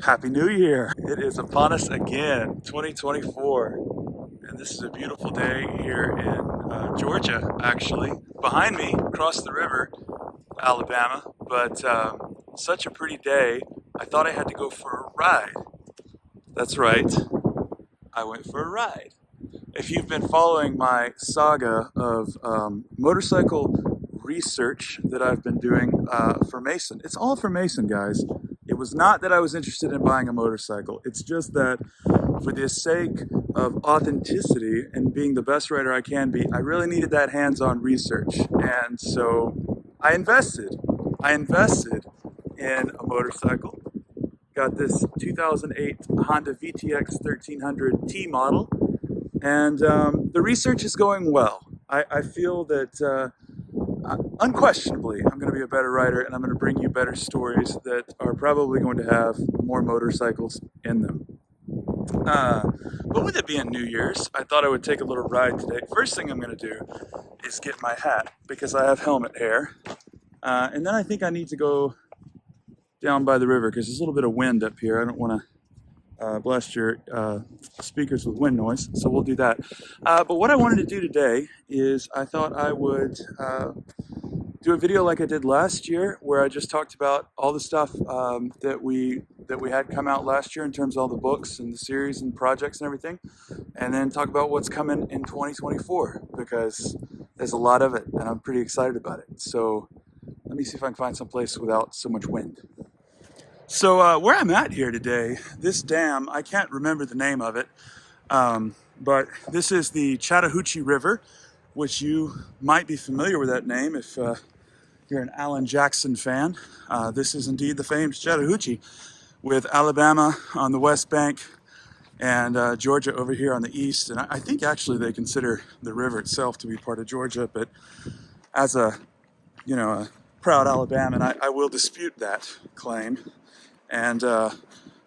Happy New Year! It is upon us again, 2024. And this is a beautiful day here in Georgia, actually. Behind me, across the river, Alabama. But such a pretty day, I thought I had to go for a ride. That's right, I went for a ride. If you've been following my saga of motorcycle research that I've been doing for Mason, it's all for Mason, guys. It was not that I was interested in buying a motorcycle. It's just that for the sake of authenticity and being the best writer I can be, I really needed that hands-on research. And so I invested. I invested in a motorcycle. Got this 2008 Honda VTX 1300 T model, and the research is going well. I feel that unquestionably I'm going to be a better writer, and I'm going to bring you better stories that are probably going to have more motorcycles in them. But with it being New Year's, I thought I would take a little ride today. First thing I'm going to do is get my hat because I have helmet hair. And then I think I need to go down by the river because there's a little bit of wind up here. I don't want to blast your speakers with wind noise, so we'll do that. But what I wanted to do today is I thought I would do a video like I did last year, where I just talked about all the stuff that we had come out last year in terms of all the books and the series and projects and everything, and then talk about what's coming in 2024 because there's a lot of it and I'm pretty excited about it. So let me see if I can find some place without so much wind. So where I'm at here today, this dam, I can't remember the name of it, but this is the Chattahoochee River, which you might be familiar with that name if you're an Alan Jackson fan. This is indeed the famed Chattahoochee, with Alabama on the west bank and Georgia over here on the east. And I think actually they consider the river itself to be part of Georgia, but as a proud Alabaman, I will dispute that claim and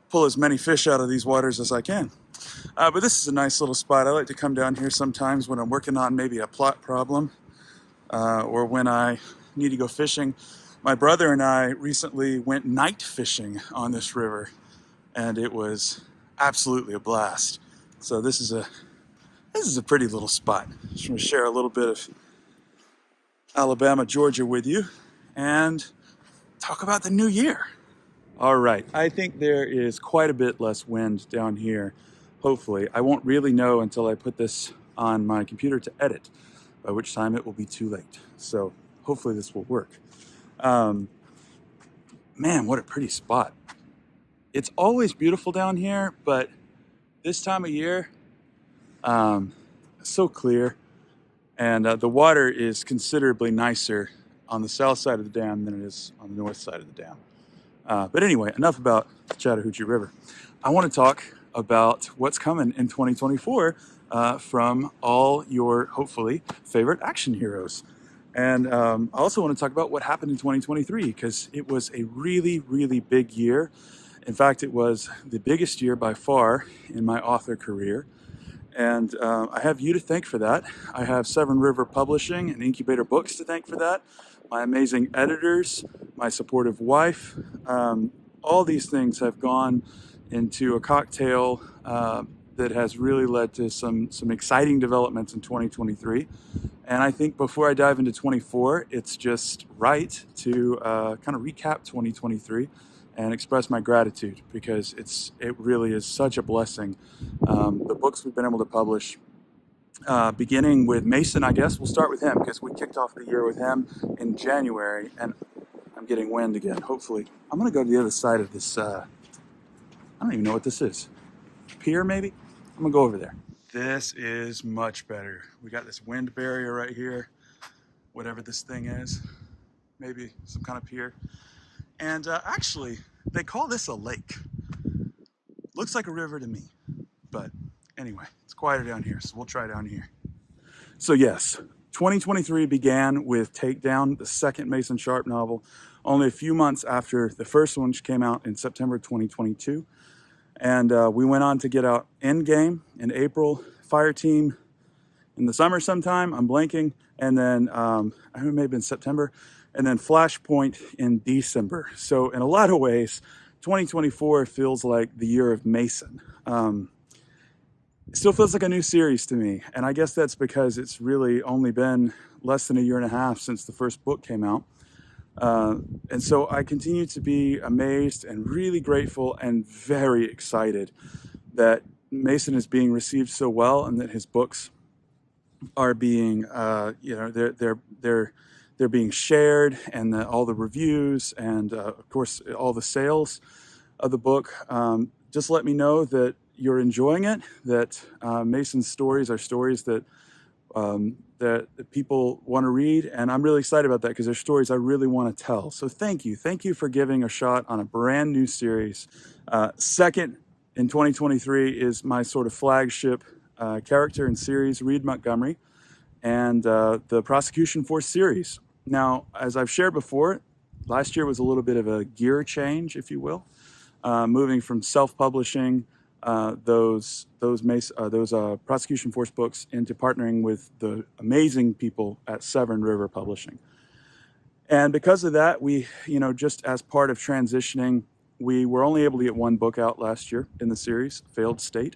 pull as many fish out of these waters as I can. But this is a nice little spot. I like to come down here sometimes when I'm working on maybe a plot problem or when I need to go fishing. My brother and I recently went night fishing on this river, and it was absolutely a blast. So this is a pretty little spot. Just want to share a little bit of Alabama, Georgia with you and talk about the new year. All right, I think there is quite a bit less wind down here. Hopefully, I won't really know until I put this on my computer to edit, by which time it will be too late. So hopefully this will work. Man, what a pretty spot. It's always beautiful down here, but this time of year, so clear, and the water is considerably nicer on the south side of the dam than it is on the north side of the dam. But anyway, enough about the Chattahoochee River. I want to talk about what's coming in 2024 from all your, hopefully, favorite action heroes. And I also want to talk about what happened in 2023, because it was a really, really big year. In fact, it was the biggest year by far in my author career. And I have you to thank for that. I have Severn River Publishing and Incubator Books to thank for that. My amazing editors, my supportive wife. All these things have gone into a cocktail that has really led to some exciting developments in 2023. And I think before I dive into 24, it's just right to kind of recap 2023 and express my gratitude, because it really is such a blessing. The books we've been able to publish, beginning with Mason, I guess we'll start with him because we kicked off the year with him in January, and I'm getting wind again, hopefully. I'm gonna go to the other side of this, I don't even know what this is. Pier, maybe? I'm gonna go over there. This is much better. We got this wind barrier right here, whatever this thing is, maybe some kind of pier. And actually, they call this a lake. Looks like a river to me, but anyway, it's quieter down here, so we'll try down here. So yes, 2023 began with Takedown, the second Mason Sharp novel, only a few months after the first one, which came out in September 2022. And we went on to get out Endgame in April, Fireteam in the summer sometime, I'm blanking, and then I think it may have been September, and then Flashpoint in December. So in a lot of ways, 2024 feels like the year of Mason. It still feels like a new series to me, and I guess that's because it's really only been less than a year and a half since the first book came out. And so I continue to be amazed and really grateful and very excited that Mason is being received so well, and that his books are being, they're being shared, and all the reviews, and of course all the sales of the book. Just let me know that you're enjoying it. That Mason's stories are stories that that people want to read, and I'm really excited about that because they're stories I really want to tell. So thank you for giving a shot on a brand new series. Second in 2023 is my sort of flagship character and series, Reed Montgomery, and the Prosecution Force series. Now, as I've shared before, last year was a little bit of a gear change, if you will, moving from self-publishing those Prosecution Force books into partnering with the amazing people at Severn River Publishing. And because of that, we, just as part of transitioning, we were only able to get one book out last year in the series, Failed State,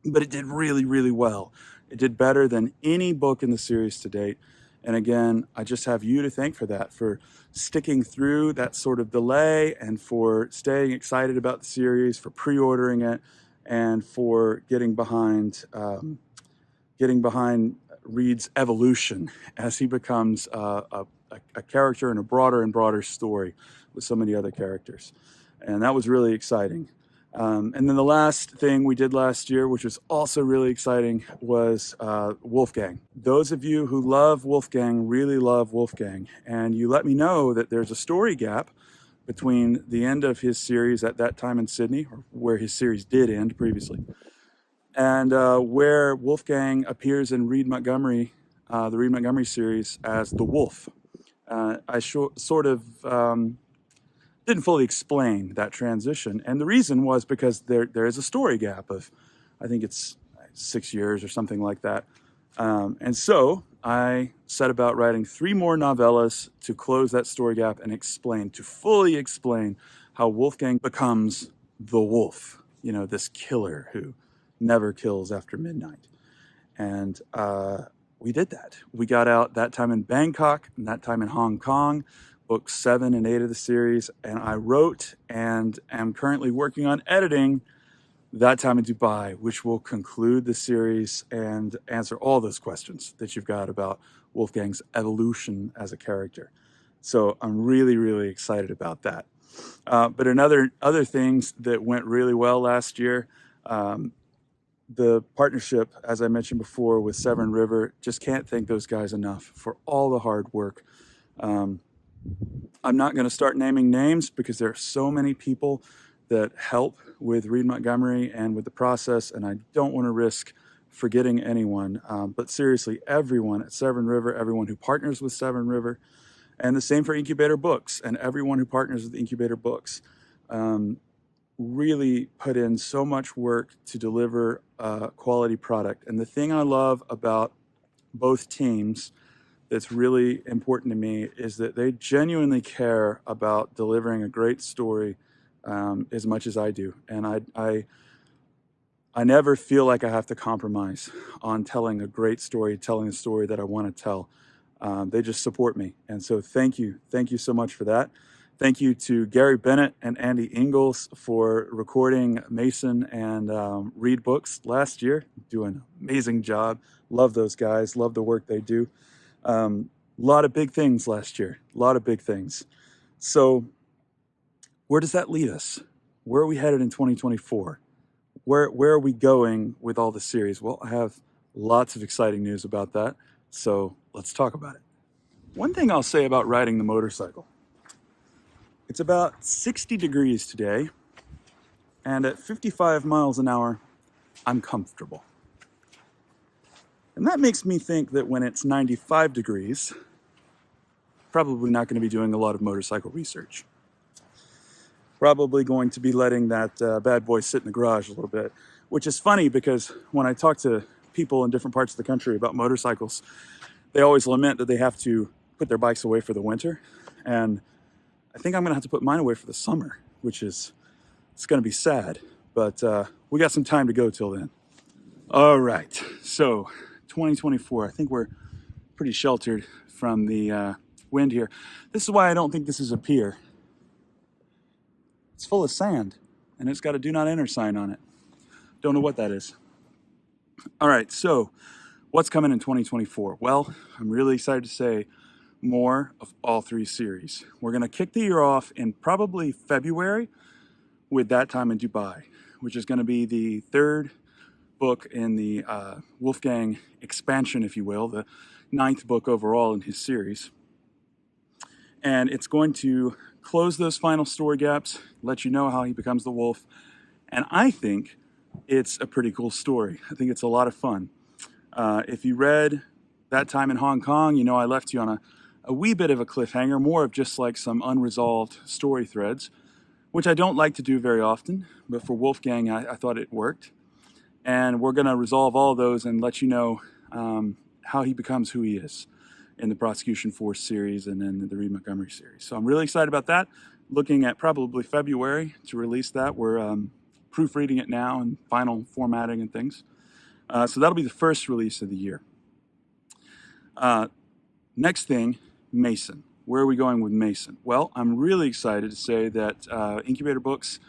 but it did really, really well. It did better than any book in the series to date. And again, I just have you to thank for that, for sticking through that sort of delay, and for staying excited about the series, for pre-ordering it, and for getting behind Reed's evolution as he becomes a character in a broader and broader story with so many other characters. And that was really exciting. And then the last thing we did last year, which was also really exciting, was Wolfgang. Those of you who love Wolfgang really love Wolfgang, and you let me know that there's a story gap between the end of his series at that time in Sydney, or where his series did end previously, and where Wolfgang appears in Reed Montgomery, the Reed Montgomery series, as the Wolf. I sort of didn't fully explain that transition, and the reason was because there is a story gap of, I think it's 6 years or something like that. And so I set about writing 3 more novellas to close that story gap and fully explain how Wolfgang becomes the Wolf, this killer who never kills after midnight. And we did that. We got out that time in Bangkok and that time in Hong Kong, books 7 and 8 of the series, and I wrote and am currently working on editing that time in Dubai, which will conclude the series and answer all those questions that you've got about Wolfgang's evolution as a character. So I'm really, really excited about that. But other things that went really well last year, the partnership, as I mentioned before, with Severn River, just can't thank those guys enough for all the hard work. I'm not going to start naming names because there are so many people that help with Reed Montgomery and with the process, and I don't want to risk forgetting anyone. But seriously, everyone at Severn River, everyone who partners with Severn River, and the same for Incubator Books, and everyone who partners with Incubator Books, really put in so much work to deliver a quality product. And the thing I love about both teams that's really important to me is that they genuinely care about delivering a great story as much as I do. And I never feel like I have to compromise on telling a great story, telling a story that I want to tell. They just support me. And so thank you so much for that. Thank you to Gary Bennett and Andy Ingalls for recording Mason and Reed books last year. Doing an amazing job. Love those guys. Love the work they do. A lot of big things last year. A lot of big things. So where does that lead us? Where are we headed in 2024? Where are we going with all the series? Well, I have lots of exciting news about that. So let's talk about it. One thing I'll say about riding the motorcycle. It's about 60 degrees today, and at 55 miles an hour, I'm comfortable. And that makes me think that when it's 95 degrees, probably not going to be doing a lot of motorcycle research. Probably going to be letting that bad boy sit in the garage a little bit, which is funny because when I talk to people in different parts of the country about motorcycles, they always lament that they have to put their bikes away for the winter. And I think I'm going to have to put mine away for the summer, which is it's going to be sad, but we got some time to go till then. All right, so 2024, I think we're pretty sheltered from the wind here. This is why I don't think this is a pier. It's full of sand, and it's got a do not enter sign on it. Don't know what that is. All right, so what's coming in 2024? Well, I'm really excited to say more of all three series. We're going to kick the year off in probably February with That Time in Dubai, which is going to be the third book in the Wolfgang expansion, if you will, the 9th book overall in his series. And it's going to close those final story gaps, let you know how he becomes the wolf. And I think it's a pretty cool story. I think it's a lot of fun. If you read That Time in Hong Kong, you know I left you on a wee bit of a cliffhanger, more of just like some unresolved story threads, which I don't like to do very often, but for Wolfgang, I thought it worked. And we're going to resolve all those and let you know how he becomes who he is in the Prosecution Force series and in the Reed Montgomery series. So I'm really excited about that. Looking at probably February to release that. We're proofreading it now and final formatting and things. So that'll be the first release of the year. Next thing, Mason. Where are we going with Mason? Well, I'm really excited to say that Incubator Books,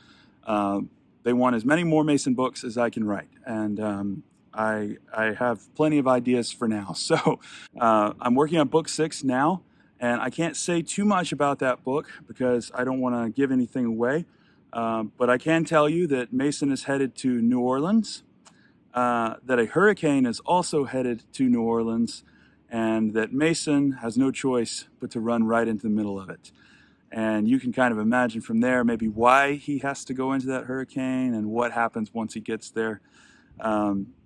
they want as many more Mason books as I can write. And I have plenty of ideas for now. So I'm working on book 6 now, and I can't say too much about that book because I don't want to give anything away. But I can tell you that Mason is headed to New Orleans, that a hurricane is also headed to New Orleans, and that Mason has no choice but to run right into the middle of it. And you can kind of imagine from there maybe why he has to go into that hurricane and what happens once he gets there.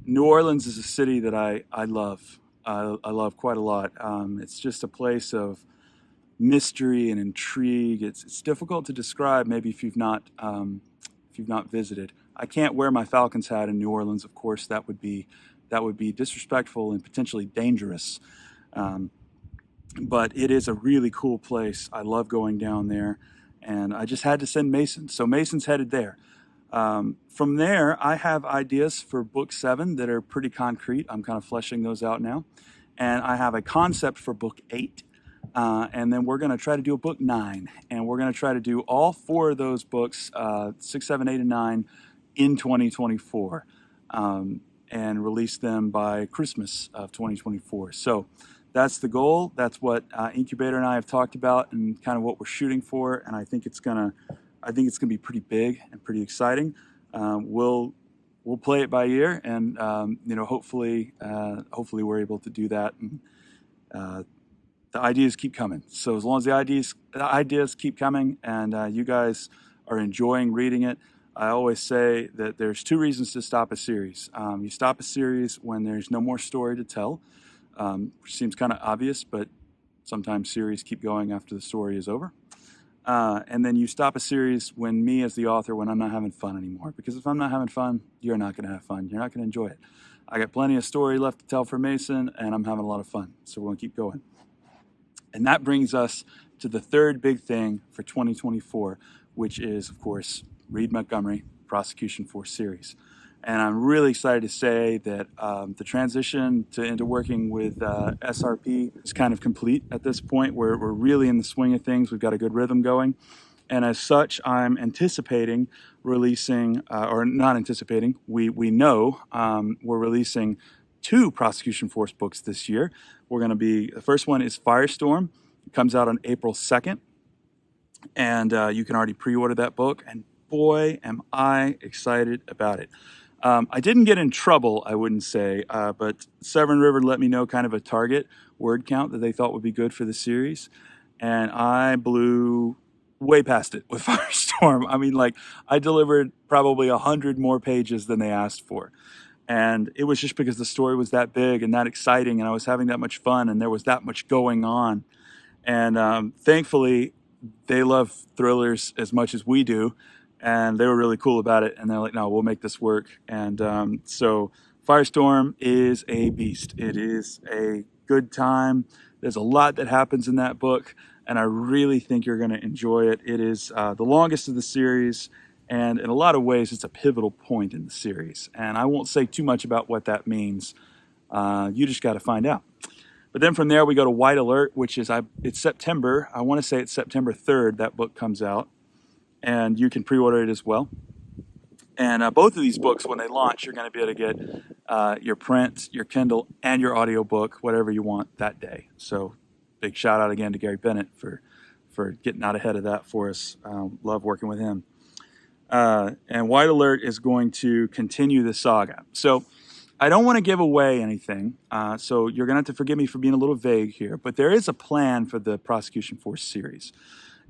New Orleans is a city that I love. I love quite a lot. It's just a place of mystery and intrigue. It's difficult to describe maybe if you've not visited. I can't wear my Falcons hat in New Orleans, of course. That would be disrespectful and potentially dangerous. But it is a really cool place. I love going down there, and I just had to send Mason. So Mason's headed there. From there, I have ideas for book 7 that are pretty concrete. I'm kind of fleshing those out now. And I have a concept for book 8. And then we're going to try to do a book 9. And we're going to try to do all 4 of those books, 6, 7, 8, and 9, in 2024. And release them by Christmas of 2024. So that's the goal. That's what Incubator and I have talked about and kind of what we're shooting for. And I think it's gonna be pretty big and pretty exciting. We'll play it by ear, and hopefully we're able to do that. And the ideas keep coming. So as long as the ideas keep coming, and you guys are enjoying reading it, I always say that there's 2 reasons to stop a series. You stop a series when there's no more story to tell, which seems kind of obvious, but sometimes series keep going after the story is over. And then you stop a series when me as the author, when I'm not having fun anymore. Because if I'm not having fun, you're not going to have fun. You're not going to enjoy it. I got plenty of story left to tell for Mason, and I'm having a lot of fun. So we're going to keep going. And that brings us to the third big thing for 2024, which is, of course, Reed Montgomery Prosecution Force series. And I'm really excited to say that the transition into working with SRP is kind of complete at this point. We're really in the swing of things. We've got a good rhythm going. And as such, I'm anticipating releasing, or not anticipating, we know we're releasing 2 Prosecution Force books this year. The first one is Firestorm. It comes out on April 2nd. And you can already pre-order that book. And boy, am I excited about it. I didn't get in trouble, I wouldn't say, but Severn River let me know kind of a target word count that they thought would be good for the series. And I blew way past it with Firestorm. I mean, I delivered probably 100 more pages than they asked for. And it was just because the story was that big and that exciting, and I was having that much fun, and there was that much going on. And thankfully, they love thrillers as much as we do. And they were really cool about it. And they're like, no, we'll make this work. And so Firestorm is a beast. It is a good time. There's a lot that happens in that book, and I really think you're going to enjoy it. It is the longest of the series, And in a lot of ways, it's a pivotal point in the series. And I won't say too much about what that means. You just got to find out. But then from there, we go to White Alert, which is, it's September. I want to say it's September 3rd that book comes out. And you can pre-order it as well. And both of these books, when they launch, you're going to be able to get your print, your Kindle, and your audiobook, whatever you want that day. So big shout out again to Gary Bennett for getting out ahead of that for us. Love working with him. And White Alert is going to continue the saga. So I don't want to give away anything, so you're going to have to forgive me for being a little vague here, but there is a plan for the Prosecution Force series.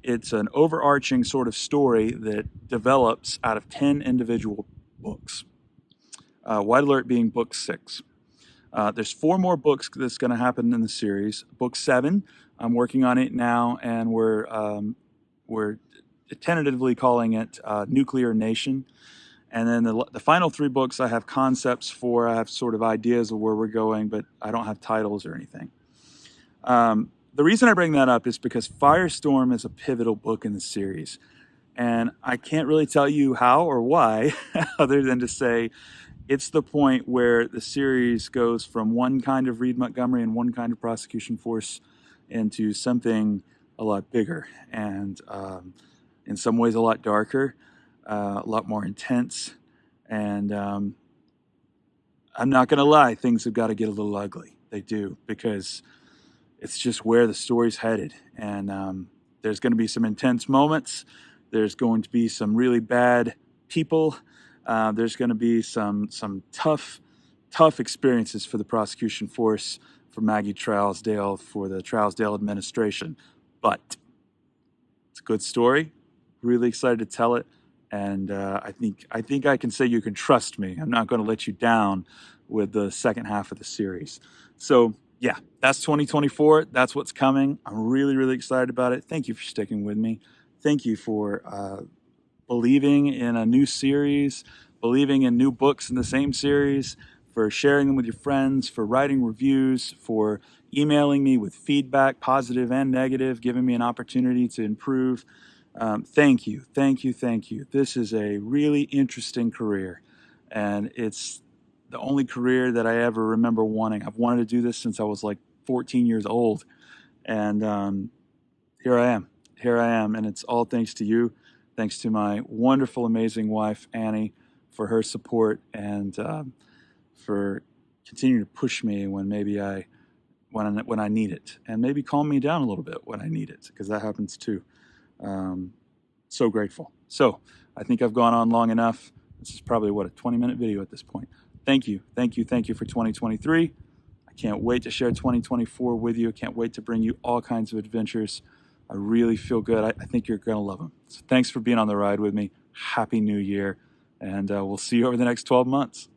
It's an overarching sort of story that develops out of 10 individual books. White Alert being book 6. There's 4 more books that's going to happen in the series. Book 7, I'm working on it now, and we're tentatively calling it Nuclear Nation. And then the final 3 books I have concepts for. I have sort of ideas of where we're going, but I don't have titles or anything. The reason I bring that up is because Firestorm is a pivotal book in the series. And I can't really tell you how or why, other than to say it's the point where the series goes from one kind of Reed Montgomery and one kind of Prosecution Force into something a lot bigger and in some ways a lot darker, a lot more intense. And I'm not going to lie, things have got to get a little ugly. They do, because it's just where the story's headed. And there's going to be some intense moments. There's going to be some really bad people. There's going to be some tough experiences for the Prosecution Force, for Maggie Trousdale, for the Trousdale administration. But it's a good story. Really excited to tell it. And I think I can say you can trust me. I'm not going to let you down with the second half of the series. So yeah, that's 2024. That's what's coming. I'm really, really excited about it. Thank you for sticking with me. Thank you for believing in a new series, believing in new books in the same series, for sharing them with your friends, for writing reviews, for emailing me with feedback, positive and negative, giving me an opportunity to improve. Thank you. This is a really interesting career, and it's the only career that I ever remember wanting. I've wanted to do this since I was like 14 years old, and here I am, and it's all thanks to you, thanks to my wonderful, amazing wife, Annie, for her support and for continuing to push me when maybe when I need it, and maybe calm me down a little bit when I need it, because that happens too. So grateful. So I think I've gone on long enough. This is probably, a 20-minute video at this point. Thank you for 2023. I can't wait to share 2024 with you. I can't wait to bring you all kinds of adventures. I really feel good. I think you're going to love them. So thanks for being on the ride with me. Happy New Year. And we'll see you over the next 12 months.